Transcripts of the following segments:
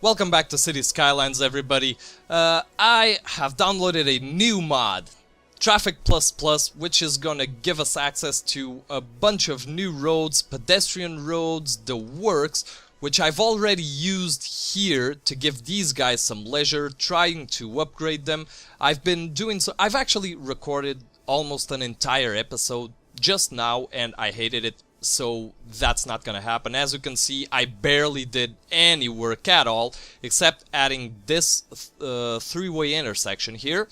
Welcome back to City Skylines, everybody. I have downloaded a new mod, Traffic++, which is gonna give us access to a bunch of new roads, pedestrian roads, the works, which I've already used here to give these guys some leisure, trying to upgrade them. I've been doing so. I've actually recorded almost an entire episode just now, and I hated it. So that's not gonna happen. As you can see, I barely did any work at all, except adding this three-way intersection here,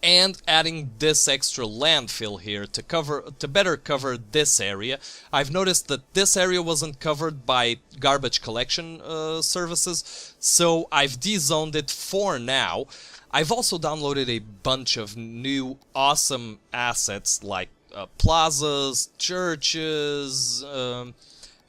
and adding this extra landfill here to better cover this area. I've noticed that this area wasn't covered by garbage collection services, so I've dezoned it for now. I've also downloaded a bunch of new awesome assets like plazas, churches,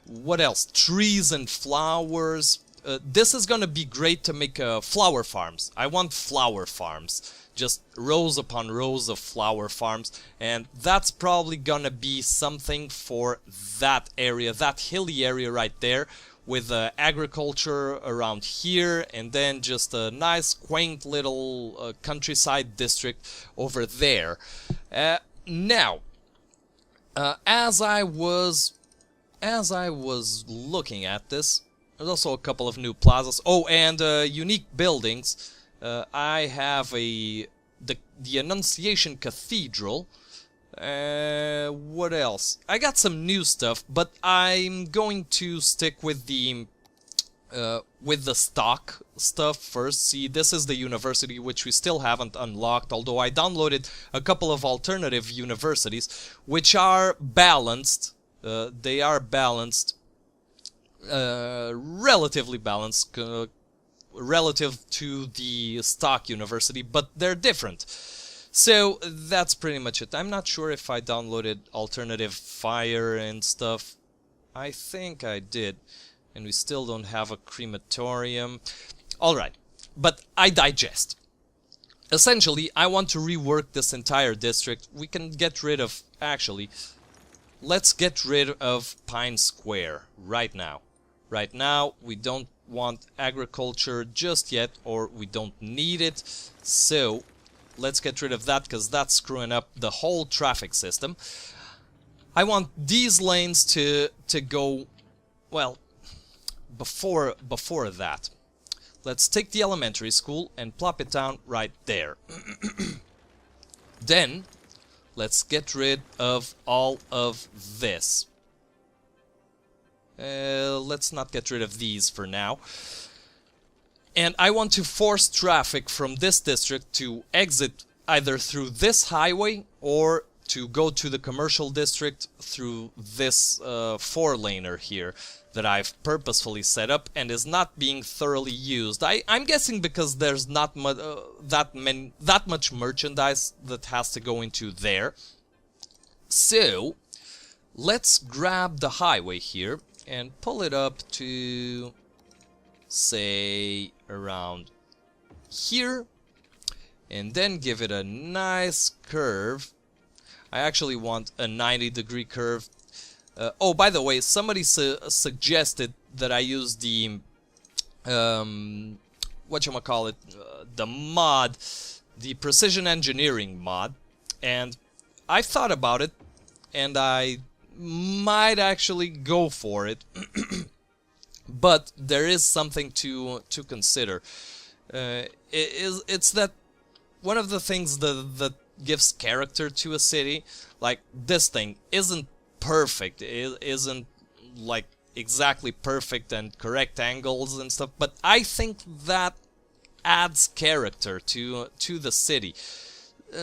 what else? Trees and flowers. This is gonna be great to make flower farms. I want flower farms. Just rows upon rows of flower farms. And that's probably gonna be something for that area, that hilly area right there, with agriculture around here, and then just a nice quaint little countryside district over there. Now, as I was looking at this, there's also a couple of new plazas. Oh, and unique buildings. I have the Annunciation Cathedral. What else? I got some new stuff, but I'm going to stick with the stock stuff first. See, this is the university, which we still haven't unlocked, although I downloaded a couple of alternative universities, which are balanced. They are balanced, relatively balanced, relative to the stock university, but they're different. So that's pretty much it. I'm not sure if I downloaded alternative fire and stuff. I think I did. And we still don't have a crematorium. Alright, but I digest. Essentially, I want to rework this entire district. We can get rid of... Actually, let's get rid of Pine Square right now. Right now, we don't want agriculture just yet, or we don't need it. So, let's get rid of that, because that's screwing up the whole traffic system. I want these lanes to go... Well... Before that, let's take the elementary school and plop it down right there. Then, let's get rid of all of this. Let's not get rid of these for now. And I want to force traffic from this district to exit either through this highway or to go to the commercial district through this four-laner here that I've purposefully set up and is not being thoroughly used. I'm guessing because there's not that much merchandise that has to go into there. So let's grab the highway here and pull it up to, say, around here, and then give it a nice curve. I actually want a 90-degree curve. Oh, by the way, somebody suggested that I use the whatchamacallit, the mod, the precision engineering mod, and I've thought about it, and I might actually go for it. But there is something to consider. It's that one of the things that gives character to a city, like this thing, isn't perfect. It isn't like exactly perfect and correct angles and stuff, but I think that adds character to the city.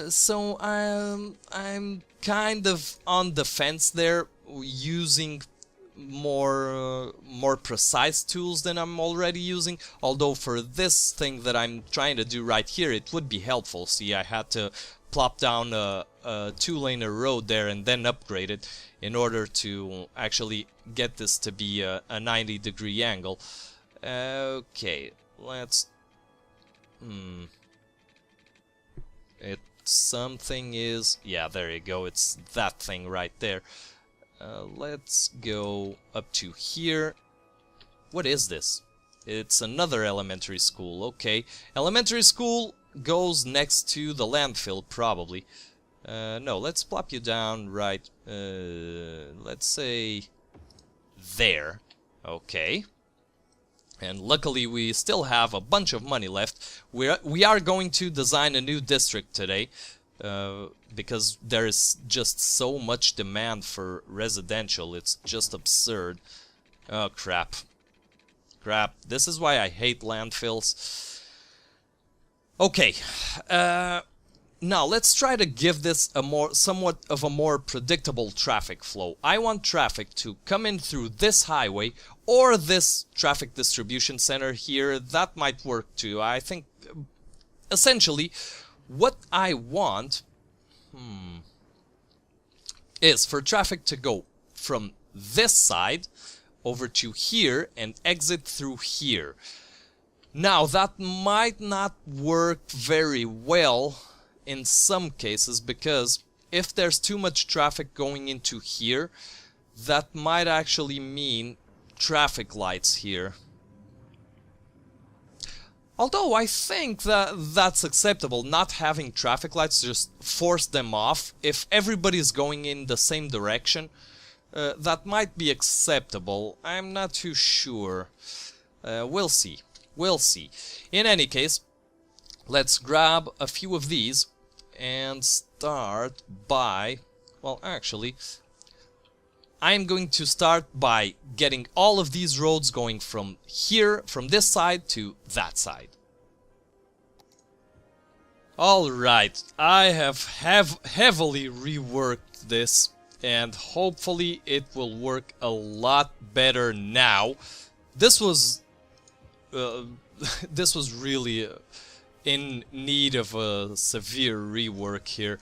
So I'm kind of on the fence there, using more precise tools than I'm already using. Although for this thing that I'm trying to do right here, it would be helpful. See, I had to plop down a two-laner road there and then upgrade it in order to actually get this to be a 90-degree angle. Okay, let's... Something is... Yeah, there you go, it's that thing right there. Let's go up to here. What is this? It's another elementary school, okay. Elementary school goes next to the landfill, probably. No, let's plop you down right, let's say there. Okay. And luckily we still have a bunch of money left. We are going to design a new district today, because there is just so much demand for residential. It's just absurd. Oh, crap. Crap. This is why I hate landfills. Okay. Now let's try to give this somewhat of a more predictable traffic flow. I want traffic to come in through this highway or this traffic distribution center here. That might work too. I think essentially what I want is for traffic to go from this side over to here and exit through here. Now that might not work very well in some cases, because if there's too much traffic going into here, that might actually mean traffic lights here. Although I think that that's acceptable, not having traffic lights, just force them off. If everybody's going in the same direction, that might be acceptable. I'm not too sure. We'll see. We'll see. In any case, let's grab a few of these and start by... Well, actually, I'm going to start by getting all of these roads going from here, from this side to that side. Alright, I have heavily reworked this, and hopefully it will work a lot better now. This was really in need of a severe rework here.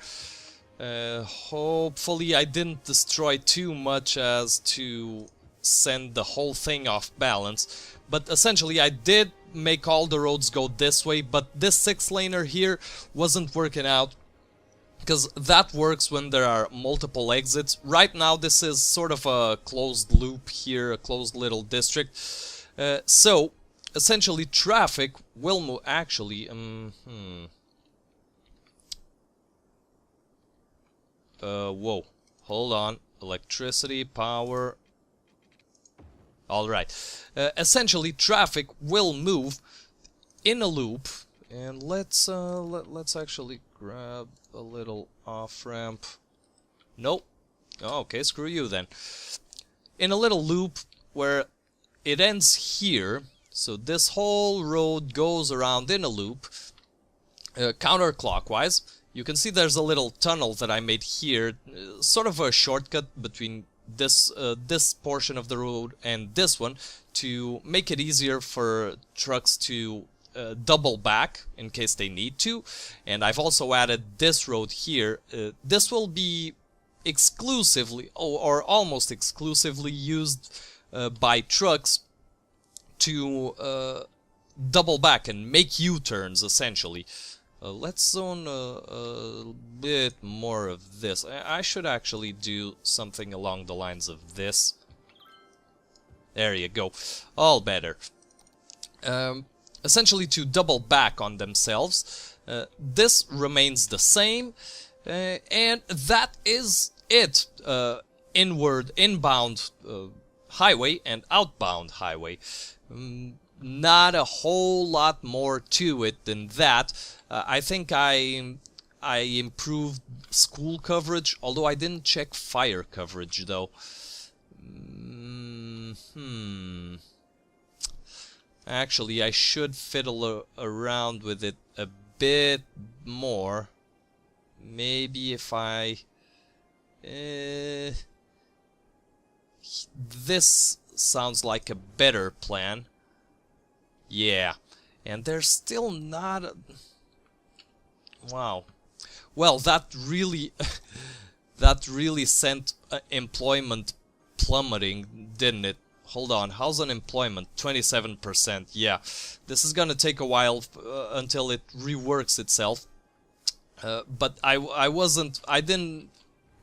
Hopefully I didn't destroy too much as to send the whole thing off balance, but essentially I did make all the roads go this way, but this 6-laner here wasn't working out, because that works when there are multiple exits. Right now this is sort of a closed loop here, a closed little district. So essentially traffic will move... Actually, whoa, hold on. Electricity, power... Alright. Essentially traffic will move in a loop, and let's actually grab a little off-ramp. Nope. Oh, okay, screw you then. In a little loop where it ends here, so this whole road goes around in a loop, counterclockwise. You can see there's a little tunnel that I made here, sort of a shortcut between this portion of the road and this one, to make it easier for trucks to double back in case they need to. And I've also added this road here. This will be exclusively, or almost exclusively, used by trucks to double back and make U-turns, essentially. Let's zone a bit more of this. I should actually do something along the lines of this. There you go. All better. Essentially to double back on themselves. This remains the same. And that is it. Inbound highway and outbound highway. Not a whole lot more to it than that. I think I improved school coverage, although I didn't check fire coverage though. Actually, I should fiddle around with it a bit more. Maybe if I... this sounds like a better plan. Yeah, and there's still not a... Wow. Well, that really sent employment plummeting, didn't it? Hold on, how's unemployment? 27%. Yeah, this is gonna take a while until it reworks itself. But I didn't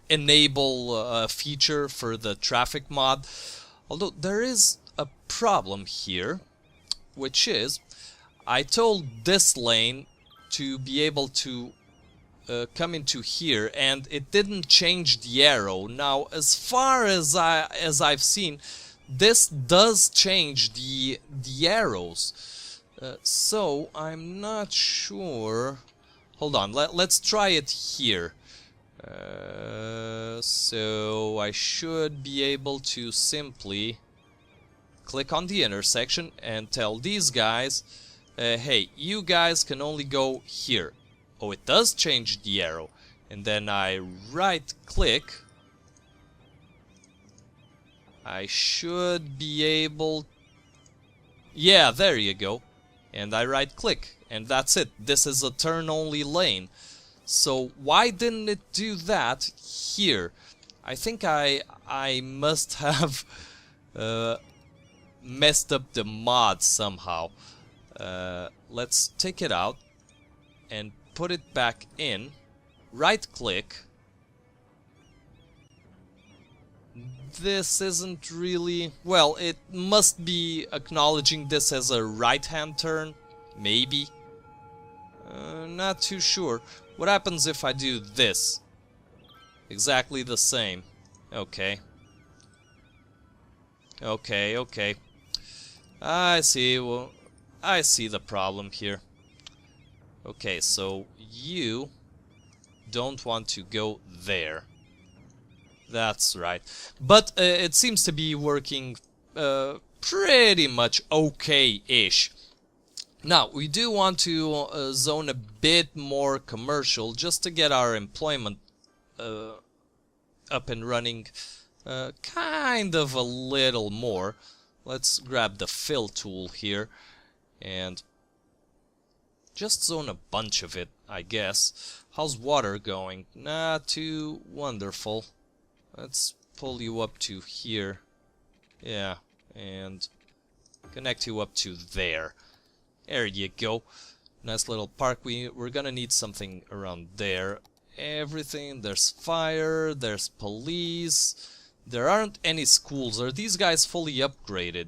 enable a feature for the traffic mod. Although there is a problem here. which is I told this lane to be able to come into here, and it didn't change the arrow. Now, as far as I've seen, this does change the arrows. So I'm not sure. Hold on, let's try it here. So I should be able to simply click on the intersection and tell these guys, hey, you guys can only go here. Oh, it does change the arrow. And then I right click. I should be able... Yeah, there you go. And I right click. And that's it. This is a turn only lane. So why didn't it do that here? I think I must have messed up the mod somehow. Let's take it out and put it back in. Right click. This isn't really... Well, it must be acknowledging this as a right-hand turn. Maybe. Not too sure. What happens if I do this? Exactly the same. Okay. Okay. I see. Well, I see the problem here. Okay, so you don't want to go there. That's right. But it seems to be working pretty much okay-ish. Now, we do want to zone a bit more commercial just to get our employment up and running kind of a little more. Let's grab the fill tool here and just zone a bunch of it, I guess. How's water going? Not too wonderful. Let's pull you up to here. Yeah, and connect you up to there. There you go. Nice little park. We're gonna need something around there. Everything. There's fire. There's police. There aren't any schools. Are these guys fully upgraded?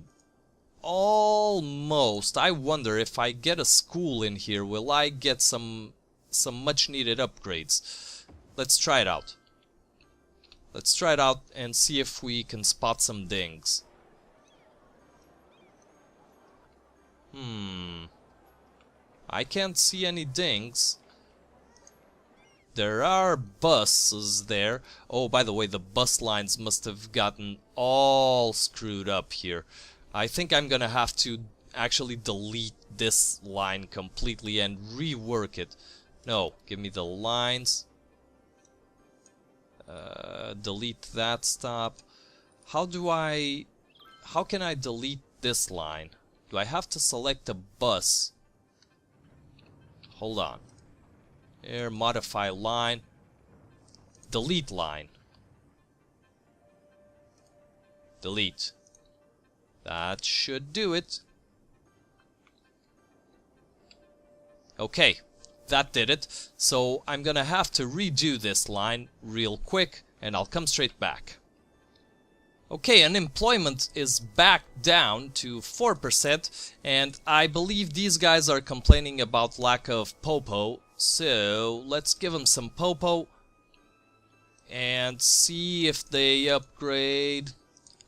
Almost. I wonder if I get a school in here, will I get some much needed upgrades? Let's try it out. Let's try it out and see if we can spot some dings. I can't see any dings. There are buses there. Oh, by the way, the bus lines must have gotten all screwed up here. I think I'm gonna have to actually delete this line completely and rework it. No, give me the lines. Delete that stop. How can I delete this line? Do I have to select a bus? Hold on. Here, modify line. Delete line. Delete. That should do it. Okay, that did it. So I'm gonna have to redo this line real quick, and I'll come straight back. Okay, unemployment is back down to 4%, and I believe these guys are complaining about lack of popo, so let's give them some popo and see if they upgrade.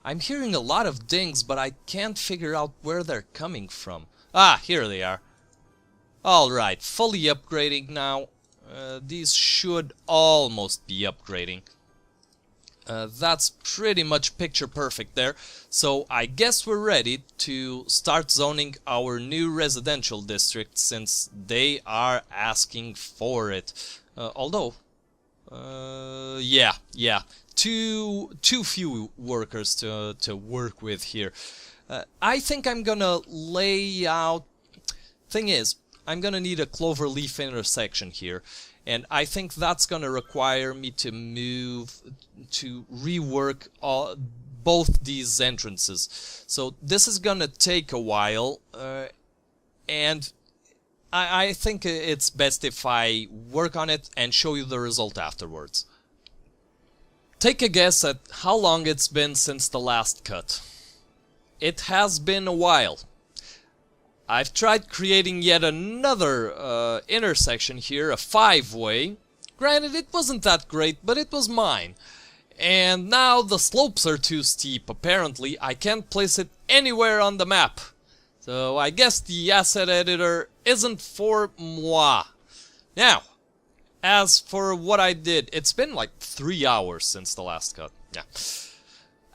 I'm hearing a lot of dings, but I can't figure out where they're coming from. Ah, here they are. Alright, fully upgrading now. These should almost be upgrading. That's pretty much picture perfect there. So I guess we're ready to start zoning our new residential district, since they are asking for it. Yeah. Too few workers to work with here. I think I'm gonna lay out... Thing is, I'm gonna need a cloverleaf intersection here, and I think that's gonna require me to rework both these entrances. So this is gonna take a while, and I think it's best if I work on it and show you the result afterwards. Take a guess at how long it's been since the last cut. It has been a while. I've tried creating yet another intersection here, a 5-way. Granted, it wasn't that great, but it was mine. And now the slopes are too steep. Apparently, I can't place it anywhere on the map. So I guess the asset editor isn't for moi. Now, as for what I did, it's been like 3 hours since the last cut. Yeah.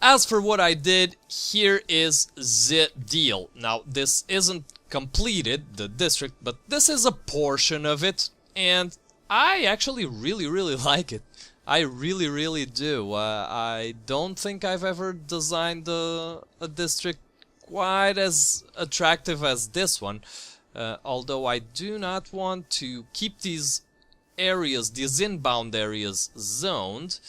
As for what I did, here is the deal. Now, this isn't completed, the district, but this is a portion of it, and I actually really like it. I really do. I don't think I've ever designed a district quite as attractive as this one, although I do not want to keep these areas, these inbound areas, zoned.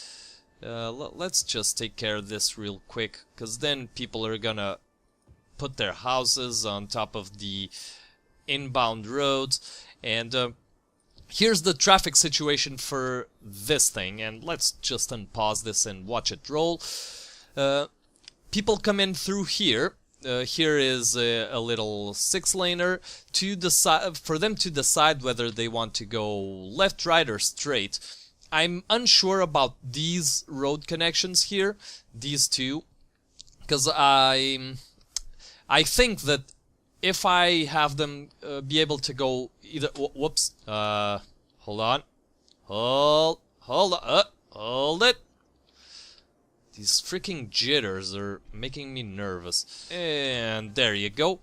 Let's just take care of this real quick, because then people are gonna put their houses on top of the inbound roads. And here's the traffic situation for this thing, and let's just unpause this and watch it roll. People come in through here. Here is a little 6-laner to decide, for them to decide whether they want to go left, right, or straight. I'm unsure about these road connections here, these two, because I think that if I have them be able to go either, whoops, hold on, hold it. These freaking jitters are making me nervous. And there you go.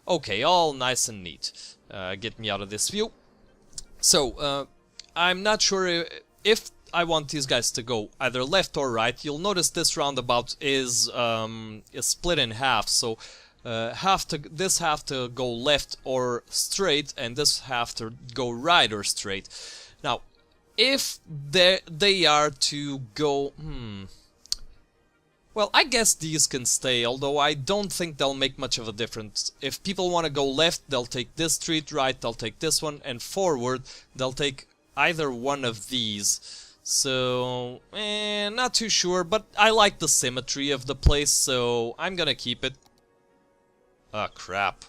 Okay, all nice and neat. Get me out of this view. So, I'm not sure if I want these guys to go either left or right. You'll notice this roundabout is split in half. So, this have to go left or straight, and this have to go right or straight. Now, if they are to go... Well, I guess these can stay, although I don't think they'll make much of a difference. If people want to go left, they'll take this street, right, they'll take this one, and forward, they'll take either one of these. So, not too sure, but I like the symmetry of the place, so I'm gonna keep it. Ah, crap.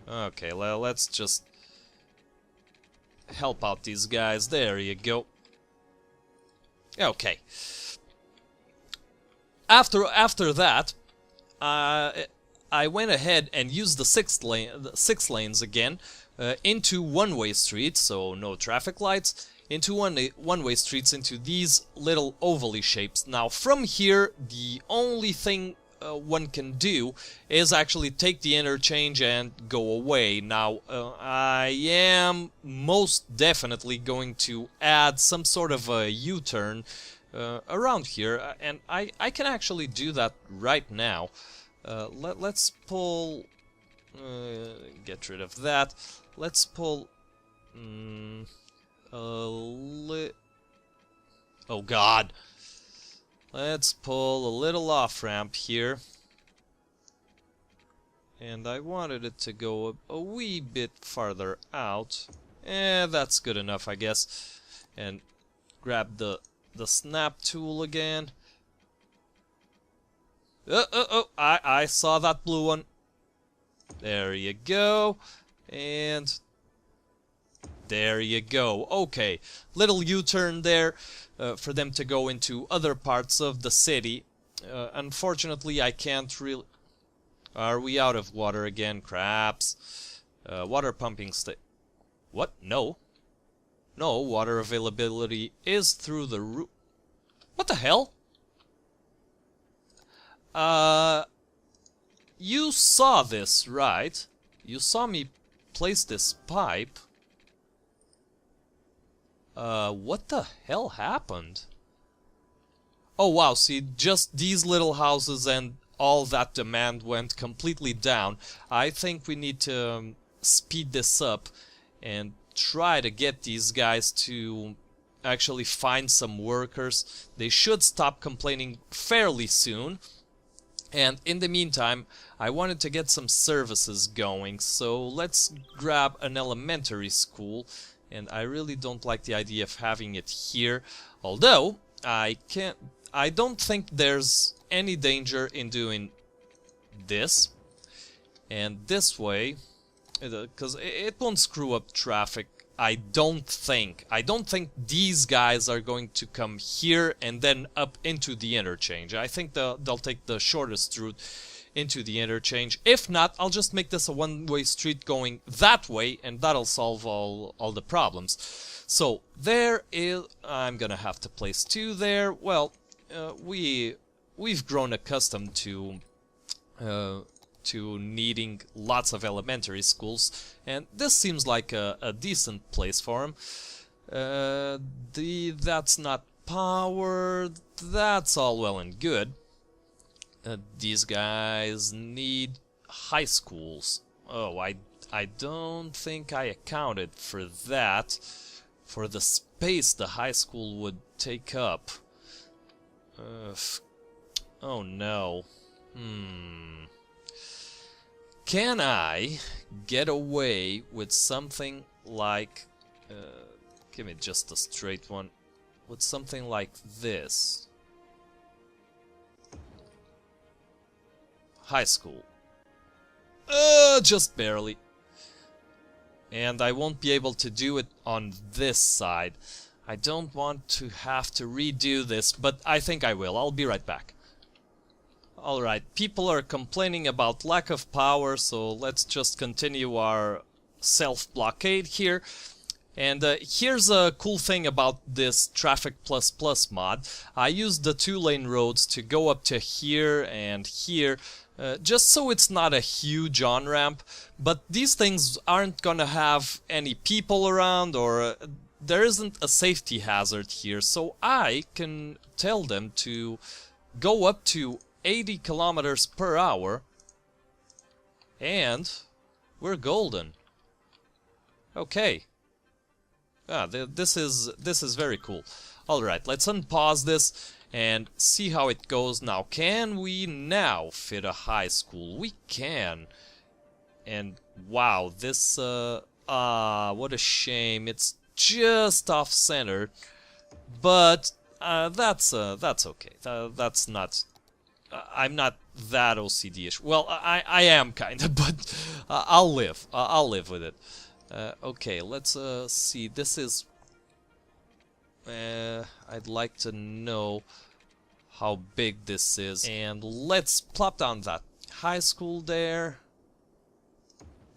Okay, well, let's just help out these guys. There you go. Okay. After that, I went ahead and used the 6 lanes again into one-way streets, so no traffic lights, into one-way streets into these little ovally shapes. Now, from here, the only thing one can do is actually take the interchange and go away. Now, I am most definitely going to add some sort of a U-turn around here, and I can actually do that right now. Let's pull... get rid of that. Let's pull... oh god! Let's pull a little off-ramp here. And I wanted it to go a wee bit farther out. That's good enough, I guess. And grab the snap tool again. I saw that blue one. There you go. And there you go. Okay, little U-turn there for them to go into other parts of the city. Unfortunately, I can't really... Are we out of water again? Craps. Water pumping What? No. No, water availability is through the roof. What the hell? You saw this, right? You saw me place this pipe. What the hell happened? Oh wow, see, just these little houses and all that demand went completely down. I think we need to speed this up and try to get these guys to actually find some workers. They should stop complaining fairly soon. And in the meantime, I wanted to get some services going, so let's grab an elementary school. And I really don't like the idea of having it here, although I don't think there's any danger in doing this. And this way, because it won't screw up traffic, I don't think. I don't think these guys are going to come here and then up into the interchange. I think they'll take the shortest route into the interchange. If not, I'll just make this a one-way street going that way, and that'll solve all the problems. So there is. I'm gonna have to place 2 there. Well, we've grown accustomed to needing lots of elementary schools, and this seems like a decent place for them. That's not powered. That's all well and good. These guys need high schools. Oh, I don't think I accounted for that. For the space the high school would take up. Oh no. Can I get away with something like... give me just a straight one. With something like this. High school. Just barely. And I won't be able to do it on this side. I don't want to have to redo this, but I think I will. I'll be right back. Alright, people are complaining about lack of power, so let's just continue our self-blockade here. And here's a cool thing about this Traffic++ mod. I used the 2-lane roads to go up to here and here, just so it's not a huge on-ramp. But these things aren't gonna have any people around, or there isn't a safety hazard here, so I can tell them to go up to 80 kilometers per hour, and we're golden. Okay. This is very cool. Alright, let's unpause this and see how it goes now. Can we now fit a high school? We can. And wow, this what a shame. It's just off-center, but that's okay. That's not. I'm not that OCD-ish. Well, I am kinda, but I'll live. I'll live with it. Okay, let's see. This is. I'd like to know how big this is, and let's plop down that high school there.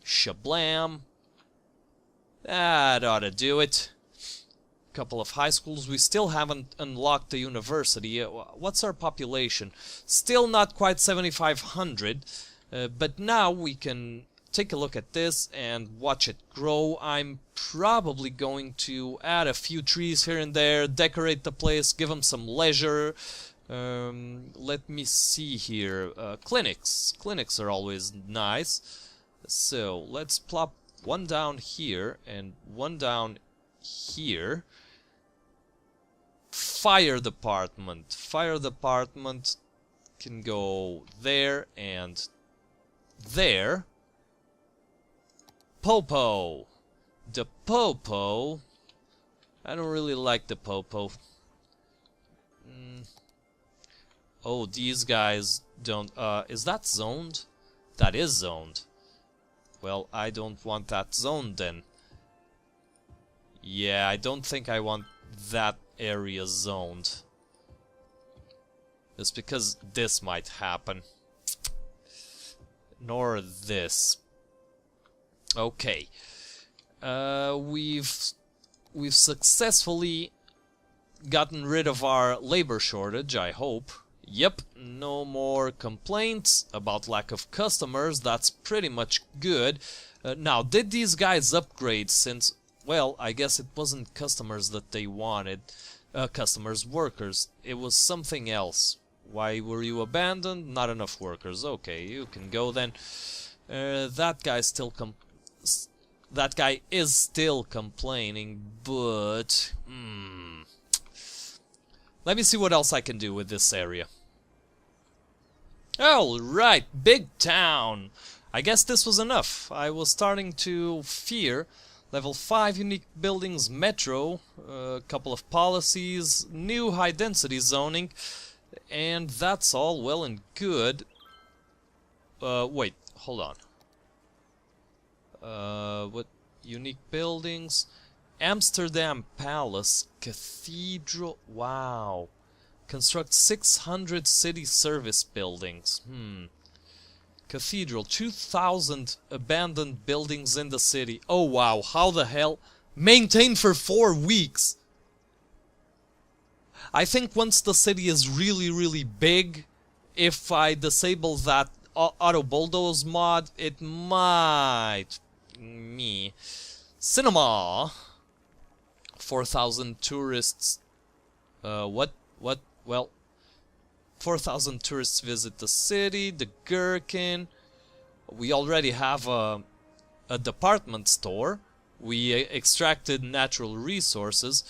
Shablam. That ought to do it. Couple of high schools. We still haven't unlocked the university. What's our population? Still not quite 7,500, but now we can take a look at this and watch it grow. I'm probably going to add a few trees here and there, decorate the place, give them some leisure. Let me see here. Clinics. Clinics are always nice. So let's plop one down here and one down here. Fire department. Fire department can go there and there. Popo. The Popo. I don't really like the Popo. Oh, these guys don't... is that zoned? That is zoned. Well, I don't want that zoned then. Yeah, I don't think I want that area zoned. Just because this might happen. Nor this. Okay. We've successfully gotten rid of our labor shortage, I hope. Yep, no more complaints about lack of customers. That's pretty much good. Now, did these guys upgrade since... Well, I guess it wasn't customers that they wanted. Customers, workers. It was something else. Why were you abandoned? Not enough workers. Okay, you can go then. That guy is still complaining, but... Let me see what else I can do with this area. Alright, big town. I guess this was enough. I was starting to fear. Level 5 unique buildings, metro, a couple of policies, new high density zoning, and that's all well and good. Wait, hold on. What unique buildings? Amsterdam Palace, Cathedral. Wow. Construct 600 city service buildings. Cathedral, 2,000 abandoned buildings in the city. Oh wow, how the hell? Maintained for 4 weeks. I think once the city is really big, if I disable that auto bulldoze mod, it might... Cinema! 4,000 tourists... What? Well... 4,000 tourists visit the city, the Gherkin. We already have a department store. We extracted natural resources.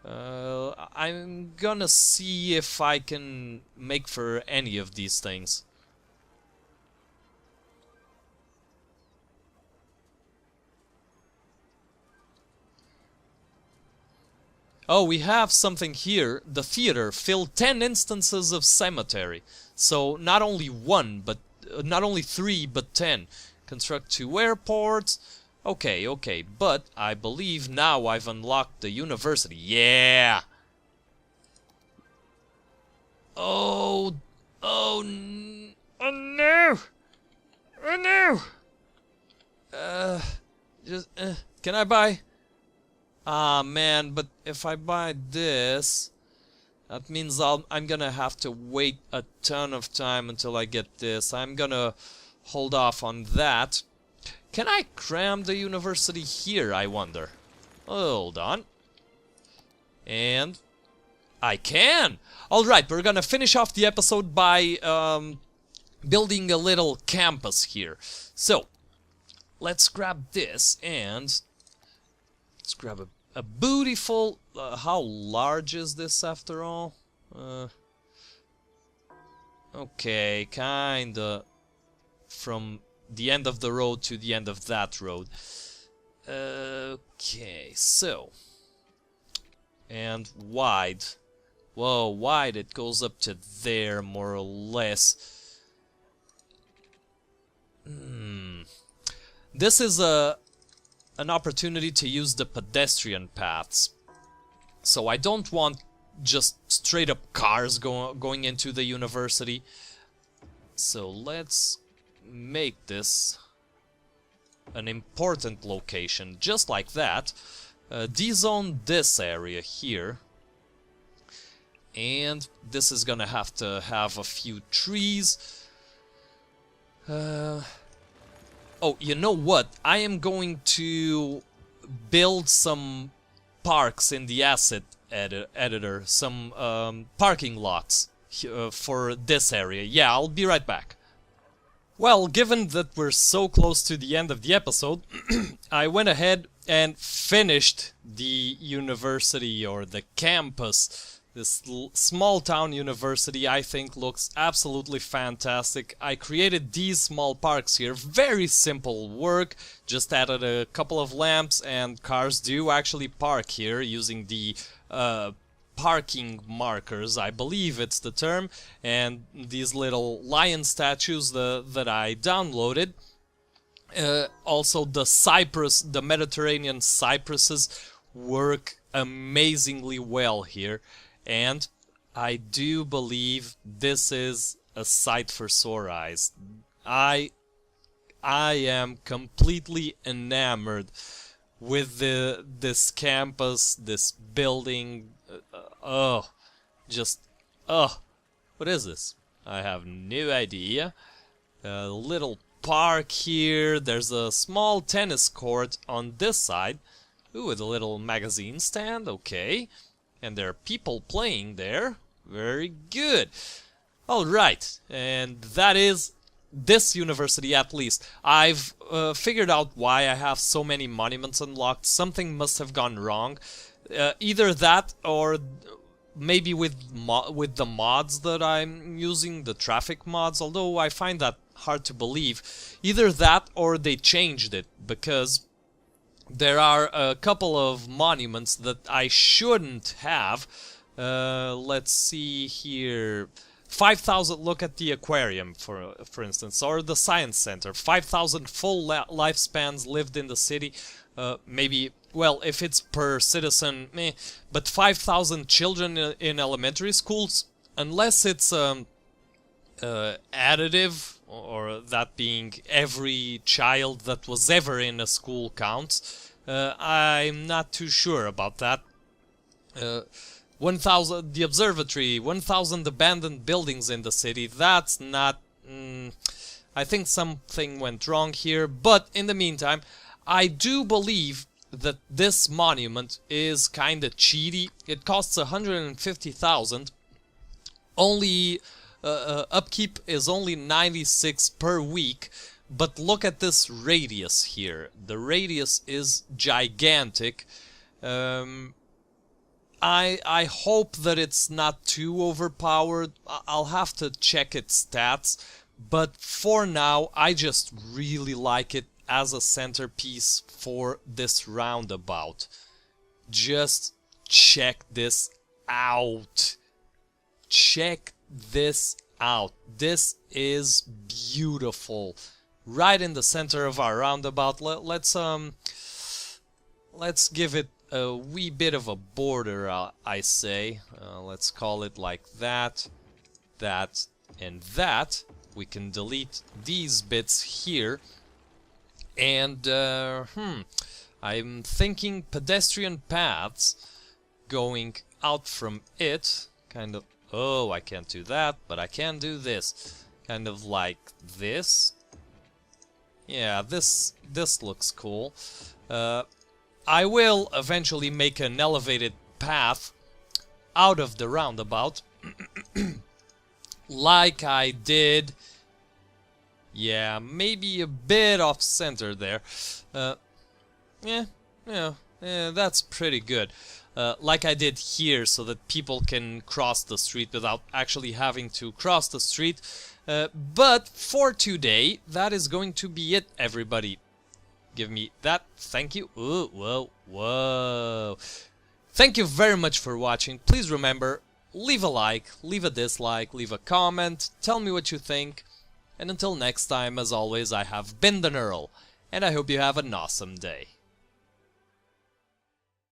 I'm gonna see if I can make for any of these things. Oh, we have something here. The theater filled 10 instances of cemetery. So not only 3, but 10. Construct 2 airports. Okay, but I believe now I've unlocked the university. Yeah! Oh no! Oh no! Can I buy? Ah man, but if I buy this, that means I'm gonna have to wait a ton of time until I get this. I'm gonna hold off on that. Can I cram the university here, I wonder? Hold on. And I can! Alright, we're gonna finish off the episode by building a little campus here. So, let's grab this and let's grab a beautiful... how large is this after all? Okay, kinda from the end of the road to the end of that road. Okay, so... and wide. Whoa, wide, it goes up to there, more or less. This is an opportunity to use the pedestrian paths. So I don't want just straight up cars going into the university. So let's make this an important location, just like that. Dezone this area here. And this is gonna have to have a few trees. Oh, you know what? I am going to build some parks in the asset editor. Some parking lots for this area. Yeah, I'll be right back. Well, given that we're so close to the end of the episode, I went ahead and finished the university or the campus. This small town university, I think, looks absolutely fantastic. I created these small parks here. Very simple work. Just added a couple of lamps, and cars do actually park here using the parking markers, I believe it's the term. And these little lion statues that I downloaded. Also the Mediterranean cypresses work amazingly well here. And I do believe this is a sight for sore eyes. I am completely enamored with this campus, this building. What is this? I have no idea. A little park here. There's a small tennis court on this side. Ooh, with a little magazine stand. Okay. And there are people playing there. Very good. Alright, and that is this university at least. I've figured out why I have so many monuments unlocked. Something must have gone wrong. Either that or maybe with the mods that I'm using, the traffic mods, although I find that hard to believe. Either that or they changed it, because there are a couple of monuments that I shouldn't have. Let's see here. 5,000, look at the aquarium, for instance, or the science center. 5,000 full lifespans lived in the city. Maybe, well, if it's per citizen, meh. But 5,000 children in elementary schools, unless it's additive, or that being every child that was ever in a school counts, I'm not too sure about that. 1,000, the observatory, 1,000 abandoned buildings in the city, that's not... I think something went wrong here, but in the meantime, I do believe that this monument is kinda cheaty. It costs 150,000. Only... upkeep is only 96 per week, but look at this radius here. The radius is gigantic. I hope that it's not too overpowered. I'll have to check its stats, but for now I just really like it as a centerpiece for this roundabout. Just check this out. Check this out. This is beautiful. Right in the center of our roundabout. Let's give it a wee bit of a border, I say. Let's call it like that, that, and that. We can delete these bits here. And, I'm thinking pedestrian paths going out from it, kind of. Oh, I can't do that, but I can do this. Kind of like this. Yeah, this looks cool. I will eventually make an elevated path out of the roundabout. Like I did. Yeah, maybe a bit off center there. Yeah, that's pretty good. Like I did here, so that people can cross the street without actually having to cross the street. But for today, that is going to be it, everybody. Give me that. Thank you. Ooh, whoa, whoa. Thank you very much for watching. Please remember, leave a like, leave a dislike, leave a comment, tell me what you think. And until next time, as always, I have been the Knurl, and I hope you have an awesome day.